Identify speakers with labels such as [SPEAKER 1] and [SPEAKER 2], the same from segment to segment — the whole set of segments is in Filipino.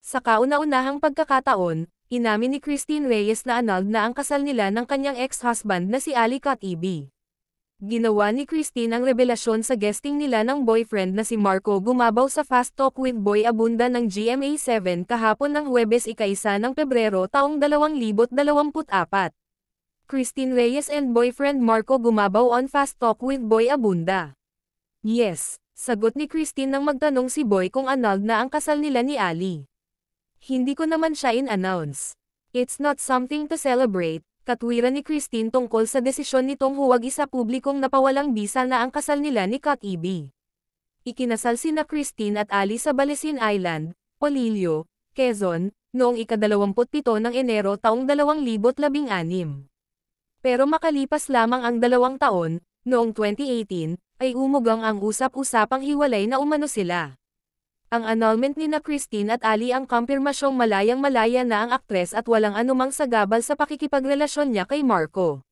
[SPEAKER 1] Sa kauna-unahang pagkakataon, inamin ni Christine Reyes na annulled na ang kasal nila ng kanyang ex-husband na si Ali Katibi. Ginawa ni Christine ang revelasyon sa guesting nila ng boyfriend na si Marco Gumabaw sa Fast Talk with Boy Abunda ng GMA7 kahapon ng Huwebes 1 ng Pebrero taong 2024. Christine Reyes and boyfriend Marco Gumabaw on Fast Talk with Boy Abunda. Yes, sagot ni Christine nang magtanong si Boy kung annulled na ang kasal nila ni Ali. Hindi ko naman siya in-announce. It's not something to celebrate, katwiran ni Christine tungkol sa desisyon nitong huwag isa publikong napawalang bisa na ang kasal nila ni Katibi. Ikinasal sina Christine at Ali sa Balesin Island, Polillo, Quezon, noong ika-27 ng Enero taong 2016. Pero makalipas lamang ang 2 taon, noong 2018, ay umugang ang usap-usapang hiwalay na umano sila. Ang annulment ni na Christine at Ali ang kumpirmasyong malayang-malaya na ang aktres at walang anumang sagabal sa pakikipagrelasyon niya kay Marco.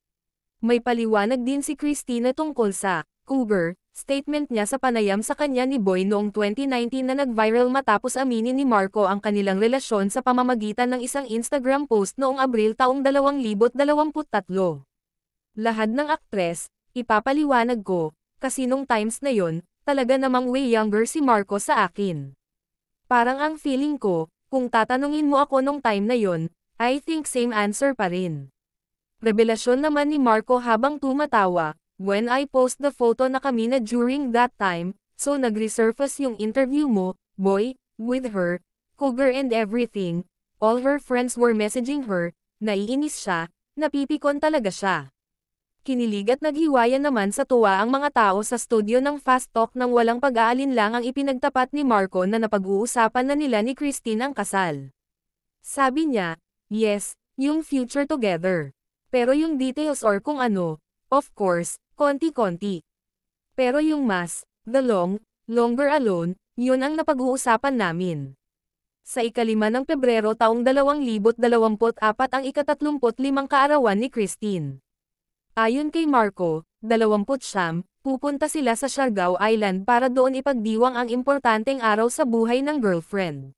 [SPEAKER 1] May paliwanag din si Christine tungkol sa cougar statement niya sa panayam sa kanya ni Boy noong 2019 na nag-viral matapos aminin ni Marco ang kanilang relasyon sa pamamagitan ng isang Instagram post noong Abril taong 2023. Lahad ng aktres, ipapaliwanag ko, kasi nung times na yon, talaga namang way younger si Marco sa akin. Parang ang feeling ko, kung tatanungin mo ako nung time na yon, I think same answer pa rin. Revelasyon naman ni Marco habang tumatawa, when I post the photo na kami na during that time, so nag-resurface yung interview mo, Boy, with her, cougar and everything, all her friends were messaging her, naiinis siya, napipikon talaga siya. Kinilig at naghiwaya naman sa tuwa ang mga tao sa studio ng Fast Talk nang walang pag-aalinlang ang ipinagtapat ni Marco na napag-uusapan na nila ni Christine ang kasal. Sabi niya, yes, yung future together. Pero yung details or kung ano, of course, konti-konti. Pero yung mas, the longer alone, yun ang napag-uusapan namin. Sa ika-5 ng Pebrero taong 2024 ang ika-35 kaarawan ni Christine. Ayon kay Marco, 29, pupunta sila sa Siargao Island para doon ipagdiwang ang importanteng araw sa buhay ng girlfriend.